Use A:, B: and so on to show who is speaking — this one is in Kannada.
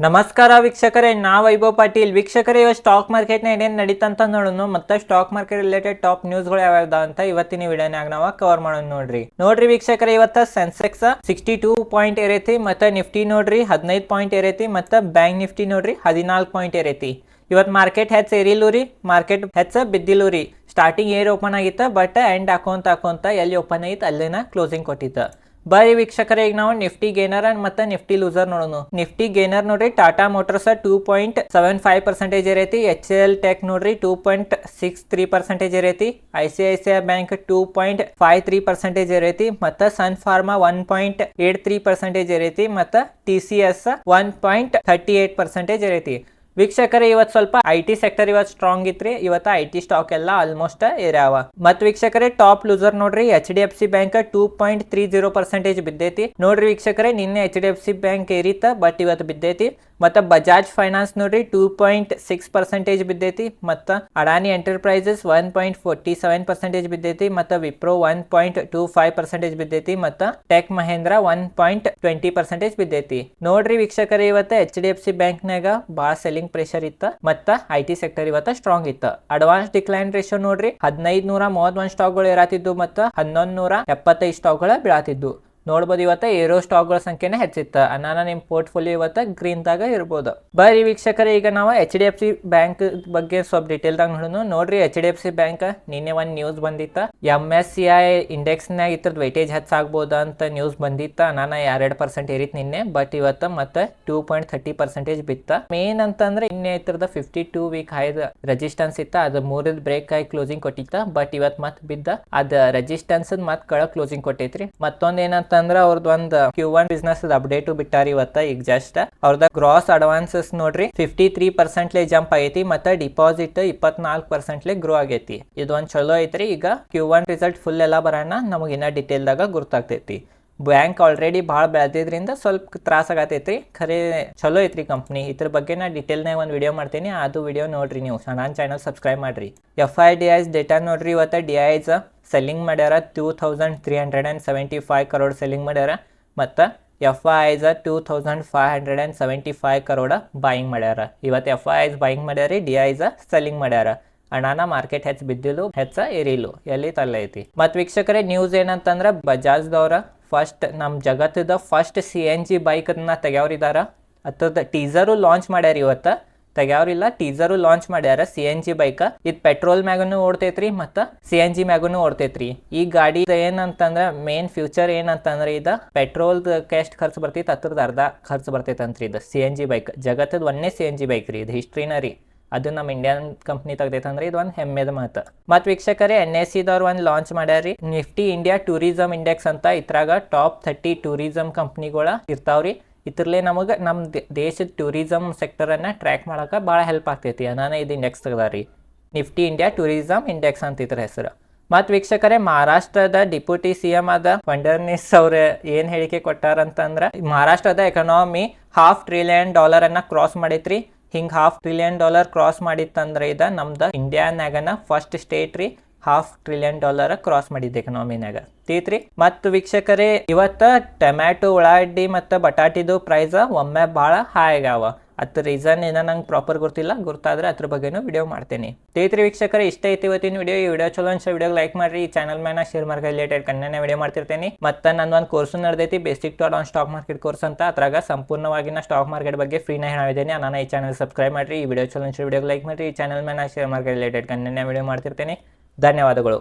A: ನಮಸ್ಕಾರ ವೀಕ್ಷಕರೇ, ನಾ ವೈಭವ್ ಪಾಟೀಲ್. ವೀಕ್ಷಕರೇ, ಇವತ್ತು ಸ್ಟಾಕ್ ಮಾರ್ಕೆಟ್ನ ಏನೇನು ನಡೀತಂತ ನೋಡೋಣ ಮತ್ತು ಸ್ಟಾಕ್ ಮಾರ್ಕೆಟ್ ರಿಲೇಟೆಡ್ ಟಾಪ್ ನ್ಯೂಸ್ಗಳು ಯಾವ್ಯಾವ್ದ ಅಂತ ಇವತ್ತಿನ ವಿಡಿಯೋನಾಗ ನಾವು ಕವರ್ ಮಾಡೋಣ. ನೋಡ್ರಿ ವೀಕ್ಷಕರೇ, ಇವತ್ತು ಸೆನ್ಸೆಕ್ಸ್ 62 ಪಾಯಿಂಟ್ ಏರೈತಿ ಮತ್ತು ನಿಫ್ಟಿ ನೋಡ್ರಿ 15 ಪಾಯಿಂಟ್ ಏರೈತಿ ಮತ್ತು ಬ್ಯಾಂಕ್ ನಿಫ್ಟಿ ನೋಡ್ರಿ 14 ಪಾಯಿಂಟ್ ಏರೈತಿ. ಇವತ್ತು ಮಾರ್ಕೆಟ್ ಹೆಚ್ಚು ಏರಿಲ್ಲೂ ರೀ, ಮಾರ್ಕೆಟ್ ಹೆಚ್ಚು ಬಿದ್ದಿಲ್ಲೂ ರೀ. ಸ್ಟಾರ್ಟಿಂಗ್ ಏರ್ ಓಪನ್ ಆಗಿತ್ತು, ಬಟ್ ಎಂಡ್ ಹಾಕೊಂತ ಎಲ್ಲಿ ಓಪನ್ ಆಗಿತ್ತು ಅಲ್ಲಿನ ಕ್ಲೋಸಿಂಗ್ ಕೊಟ್ಟಿತ್ತು. ಬರ್ರಿ ವೀಕ್ಷಕರೇ, ಈಗ ನಾವು ನಿಫ್ಟಿ ಗೇನರ್ ಮತ್ತು ನಿಫ್ಟಿ ಲೂಸರ್ ನೋಡೋಣ. ನಿಫ್ಟಿ ಗೇನರ್ ನೋಡ್ರಿ ಟಾಟಾ ಮೋಟರ್ಸ್ 2.75% ಏರೈತಿ. HCL ಟೆಕ್ ನೋಡ್ರಿ 2.63% ಏರೈತಿ. ICICI ಬ್ಯಾಂಕ್ 2.53% ಏರೈತಿ ಮತ್ತು ಸನ್ ಫಾರ್ಮಾ 1.83% ಏರೈತಿ ಮತ್ತು TCS 1.38% ಏರೈತಿ. ವೀಕ್ಷಕರೇ, ಇವತ್ತು ಸ್ವಲ್ಪ IT ಸೆಕ್ಟರ್ ಇವತ್ತು ಸ್ಟ್ರಾಂಗ್ ಇತ್ರಿ. ಇವತ್ತು IT ಸ್ಟಾಕ್ ಎಲ್ಲ ಆಲ್ಮೋಸ್ಟ್ ಏರ್ಯಾವ. ಮತ್ತು ವೀಕ್ಷಕರೇ, ಟಾಪ್ ಲೂಸರ್ ನೋಡ್ರಿ HDFC ಬ್ಯಾಂಕ್ 2.30% ಬಿದ್ದೈತಿ. ನೋಡ್ರಿ ವೀಕ್ಷಕರೇ, ನಿನ್ನೆ HDFC ಬ್ಯಾಂಕ್ ಏರಿತ, ಬಟ್ ಇವತ್ತು ಬಿದ್ದೈತಿ. ಮತ್ತು ಬಜಾಜ್ ಫೈನಾನ್ಸ್ ನೋಡ್ರಿ 2.6% ಬಿದ್ದೈತಿ. ಮತ್ತು ಅಡಾನಿ ಎಂಟರ್ಪ್ರೈಸಸ್ 1.47% ಬಿದ್ದೈತಿ. ಮತ್ತು ವಿಪ್ರೋ 1.25% ಬಿದ್ದೈತಿ. ಮತ್ತು ಟೆಕ್ ಮಹೇಂದ್ರ 1.20% ಬಿದ್ದೈತಿ. ನೋಡ್ರಿ ವೀಕ್ಷಕರೇ, ಇವತ್ತು HDFC ಬ್ಯಾಂಕ್ನಾಗ ಭಾಳ ಸೆಲ್ಲಿಂಗ್ ಪ್ರೆಷರ್ ಇತ್ತು ಮತ್ತು IT ಸೆಕ್ಟರ್ ಇವತ್ತು ಸ್ಟ್ರಾಂಗ್ ಇತ್ತು. ಅಡ್ವಾನ್ಸ್ ಡಿಕ್ಲೈನ್ ರೇಷಿಯೋ ನೋಡ್ರಿ 1531 ಸ್ಟಾಕ್ಗಳು ಏರಾತಿದ್ದು ಮತ್ತು 1175 ಸ್ಟಾಕ್ಗಳು ಬೀಳಾತಿದ್ದು. ನೋಡ್ಬೋದು, ಇವತ್ತು ಏರೋ ಸ್ಟಾಕ್ಗಳ ಸಂಖ್ಯೆನೇ ಹೆಚ್ಚಿತ್ತು. ಅನಾನ ನಿಮ್ಮ ಪೋರ್ಟ್ಫೋಲಿಯೋ ಇವತ್ತು ಗ್ರೀನ್ದಾಗ ಇರ್ಬೋದು. ಬರ್ರಿ ವೀಕ್ಷಕರೇ, ಈಗ ನಾವು HDFC ಬ್ಯಾಂಕ್ ಬಗ್ಗೆ ಸ್ವಲ್ಪ ಡೀಟೇಲ್ದಾಗ ನೋಡೋಣ. ನೋಡ್ರಿ, HDFC ಬ್ಯಾಂಕ್ ನಿನ್ನೆ ಒಂದು ನ್ಯೂಸ್ ಬಂದಿತ್ತು. MSCI ಇಂಡೆಕ್ಸ್ನಾಗ ಇದ್ರದ್ದು ವೆಯ್ಟೇಜ್ ಹೆಚ್ಚಾಗ್ಬೋದು ಅಂತ ನ್ಯೂಸ್ ಬಂದಿತ್ತು. ಅನಾನ 2% ಏರಿತ್ತು ನಿನ್ನೆ, ಬಟ್ ಇವತ್ತು ಮತ್ತೆ 2.30% ಬಿತ್ತ. ಮೇನ್ ಅಂತಂದ್ರೆ ನಿನ್ನೆ ಇದ್ರದ 52 ವೀಕ್ ಹೈದ ರೆಜಿಸ್ಟೆನ್ಸ್ ಇತ್ತು, ಅದು 3 ಬ್ರೇಕ್ ಆಗಿ ಕ್ಲೋಸಿಂಗ್ ಕೊಟ್ಟಿತ್ತು. ಬಟ್ ಇವತ್ತು ಮತ್ತೆ ಬಿದ್ದ, ಅದು ರೆಜಿಸ್ಟೆನ್ಸ್ ಮತ್ತೆ ಕಳ ಕ್ಲೋಸಿಂಗ್ ಕೊಟ್ಟೈತ್ರಿ. ಮತ್ತೊಂದು ಏನಂತ ಅಂದ್ರೆ ಅವ್ರದ್ದು ಒಂದು Q1 ಬಿಸ್ನೆಸ್ ಅಪ್ಡೇಟ್ ಬಿಟ್ಟಾರಿ ಇವತ್ತ. ಈಗ ಜಸ್ಟ್ ಅವ್ರದ ಗ್ರಾಸ್ ಅಡ್ವಾನ್ಸಸ್ ನೋಡ್ರಿ 53% ಜಂಪ್ ಐತಿ ಮತ್ತು ಡಿಪಾಸಿಟ್ 24% ಗ್ರೋ ಆಗೈತಿ. ಇದು ಒಂದು ಚಲೋ ಐತ್ರಿ. ಈಗ Q1 ರಿಸಲ್ಟ್ ಫುಲ್ ಎಲ್ಲ ಬರೋಣ ನಮಗೆ ಇನ್ನ ಡಿಟೇಲ್ದಾಗ ಗುರ್ತಾಗ್ತೈತಿ. ಬ್ಯಾಂಕ್ ಆಲ್ರೆಡಿ ಭಾಳ ಬೆಳೆದಿದ್ರಿಂದ ಸ್ವಲ್ಪ ತ್ರಾಸ ಆಗತೈತ್ರಿ. ಖರೆ ಚಲೋ ಐತ್ರಿ ಕಂಪ್ನಿ. ಇದ್ರ ಬಗ್ಗೆ ನಾ ಡಿಟೇಲ್ನಾಗ ಒಂದು ವಿಡಿಯೋ ಮಾಡ್ತೀನಿ, ಅದು ವಿಡಿಯೋ ನೋಡ್ರಿ. ನೀವು ನನ್ನ ಚಾನಲ್ ಸಬ್ಸ್ಕ್ರೈಬ್ ಮಾಡ್ರಿ. FIDIs ಡೇಟಾ ನೋಡ್ರಿ, ಇವತ್ತು DIs ಸೆಲ್ಲಿಂಗ್ ಮಾಡ್ಯಾರ 2375 crore ಸೆಲ್ಲಿಂಗ್ ಮಾಡ್ಯಾರ ಮತ್ತು FIs 2575 crore ಬಾಯಿಂಗ್ ಮಾಡ್ಯಾರ. ಇವತ್ತು FIs ಬಾಯಿಂಗ್ ಮಾಡ್ಯಾರಿ, DIs ಸೆಲ್ಲಿಂಗ್ ಮಾಡ್ಯಾರ. ಅಣ್ಣಾನ ಮಾರ್ಕೆಟ್ ಹೆಚ್ಚು ಬಿದ್ದಿಲ್ಲ, ಹೆಚ್ಚು ಏರಿಲ್ಲ, ಎಲ್ಲಿ ತಲ್ಲ ಐತಿ. ಮತ್ತು ವೀಕ್ಷಕರೇ, ನ್ಯೂಸ್ ಏನಂತಂದ್ರೆ ಬಜಾಜ್ದವ್ರ ಫಸ್ಟ್ ನಮ್ಮ ಜಗತ್ತದ ಫಸ್ಟ್ CNG ಬೈಕನ್ನ ತೆಗ್ಯಾವ್ರಿದಾರ. ಅದ್ರದ್ದು ಟೀಸರು ಲಾಂಚ್ ಮಾಡ್ಯಾರ. ಇವತ್ತು ತೆಗ್ಯಾವ್ರಿಲ್ಲ, ಟೀಸರು ಲಾಂಚ್ ಮಾಡ್ಯಾರ CNG ಬೈಕ್. ಇದು ಪೆಟ್ರೋಲ್ ಮ್ಯಾಗನು ಓಡ್ತೈತ್ರಿ ಮತ್ತು CNG ಮ್ಯಾಗನು ಓಡ್ತೈತ್ರಿ. ಈ ಗಾಡಿ ಏನಂತಂದ್ರೆ ಮೇನ್ ಫ್ಯೂಚರ್ ಏನಂತಂದ್ರೆ ಇದು ಪೆಟ್ರೋಲ್ದಕ್ಕೆ ಎಷ್ಟು ಖರ್ಚು ಬರ್ತೈತೆ ಅದ್ರದ್ದು ಅರ್ಧ ಖರ್ಚು ಬರ್ತೈತಂತ್ರಿ. ಇದು CNG ಬೈಕ್ ಜಗತ್ತದ ಒಂದೇ CNG ಬೈಕ್ ರೀ. ಇದು ಹಿಸ್ಟ್ರಿನ ರೀ. ಅದು ನಮ್ಮ ಇಂಡಿಯನ್ ಕಂಪ್ನಿ ತೆಗ್ದೈತಂದ್ರೆ ಇದು ಒಂದು ಹೆಮ್ಮೆದ ಮಾತು. ಮತ್ತು ವೀಕ್ಷಕರೇ, NSEದವ್ರು ಒಂದು ಲಾಂಚ್ ಮಾಡ್ಯಾರಿ ನಿಫ್ಟಿ ಇಂಡಿಯಾ ಟೂರಿಸಮ್ ಇಂಡೆಕ್ಸ್ ಅಂತ. ಇದ್ರಾಗ ಟಾಪ್ 30 ಟೂರಿಸಮ್ ಕಂಪ್ನಿಗಳ ಇರ್ತಾವ್ರಿ. ಇದ್ರಲ್ಲೇ ನಮಗೆ ನಮ್ಮ ದೇಶದ ಟೂರಿಸಮ್ ಸೆಕ್ಟರನ್ನು ಟ್ರ್ಯಾಕ್ ಮಾಡೋಕೆ ಭಾಳ ಹೆಲ್ಪ್ ಆಗ್ತೈತಿ. ನಾನು ಇದು ಇಂಡೆಕ್ಸ್ ತೆಗ್ದಾರಿ, ನಿಫ್ಟಿ ಇಂಡಿಯಾ ಟೂರಿಸಮ್ ಇಂಡೆಕ್ಸ್ ಅಂತ ಇದ್ರ ಹೆಸರು. ಮತ್ತು ವೀಕ್ಷಕರೇ, ಮಹಾರಾಷ್ಟ್ರದ ಡಿಪ್ಯೂಟಿ CM ಆದ ಫಡ್ನವೀಸ್ ಅವ್ರು ಏನು ಹೇಳಿಕೆ ಕೊಟ್ಟಾರಂತಂದ್ರೆ, ಮಹಾರಾಷ್ಟ್ರದ ಎಕನಾಮಿ $500 billion ಕ್ರಾಸ್ ಮಾಡೈತ್ರಿ. ಹಿಂಗೆ $500 billion ಕ್ರಾಸ್ ಮಾಡಿತ್ತಂದ್ರೆ ಇದು ನಮ್ದು ಇಂಡಿಯಾನಾಗನ ಫಸ್ಟ್ ಸ್ಟೇಟ್ ರೀ. $500 billion ಕ್ರಾಸ್ ಮಾಡಿದ್ದು ಎಕನಾಮಿನಾಗ ತೀತ್ರಿ. ಮತ್ತು ವೀಕ್ಷಕರೇ, ಇವತ್ತು ಟೊಮ್ಯಾಟೊ, ಉಳ್ಳಾಗಡ್ಡಿ ಮತ್ತು ಬಟಾಟಿದು ಪ್ರೈಸ್ ಒಮ್ಮೆ ಭಾಳ ಹೈ ಆಗ್ಯಾವ. ಅದ್ರ ರೀಸನ್ ಏನೋ ನಂಗೆ ಪ್ರಾಪರ್ ಗೊತ್ತಿಲ್ಲ, ಗೊತ್ತಾದ್ರೆ ಅದ್ರ ಬಗ್ಗೆನೂ ವಿಡಿಯೋ ಮಾಡ್ತೀನಿ. ತೀತ್ರಿ ವೀಕ್ಷಕರೇ, ಇಷ್ಟ ಐತಿ ಇವತ್ತಿನ ವಿಡಿಯೋ. ಈ ವಿಡಿಯೋ ಚಲೋ ಅನ್ಸ ವಿಡಿಯೋಗೆ ಲೈಕ್ ಮಾಡಿರಿ. ಈ ಚಾನಲ್ ಮೇಲೆ share market related Kannada video ಮಾಡ್ತಿರ್ತೀನಿ. ಮತ್ತು ನನ್ನ ಒಂದು ಕೋರ್ಸು ನಡೆದೈತಿ, basic to advance stock market course ಅಂತ. ಅದ್ರಾಗ ಸಂಪೂರ್ಣವಾಗಿ ನಾ ಸ್ಟಾಕ್ ಮಾರ್ಕೆಟ್ ಬಗ್ಗೆ ಫ್ರೀನ ಹೇಳಿದ್ದೀನಿ. ನಾನು ಈ ಚಾನಲ್ ಸಬ್ಸ್ಕ್ರೈಬ್ ಮಾಡಿರಿ. ಈ ವಿಡಿಯೋ ಚಲೋ ಅನ್ಸ ವಿಡಿಯೋಗೆ ಲೈಕ್ ಮಾಡಿರಿ. ಈ ಚಾನಲ್ ಮೇಲೆ share market related Kannada video ಮಾಡ್ತಿರ್ತೀನಿ. ಧನ್ಯವಾದಗಳು.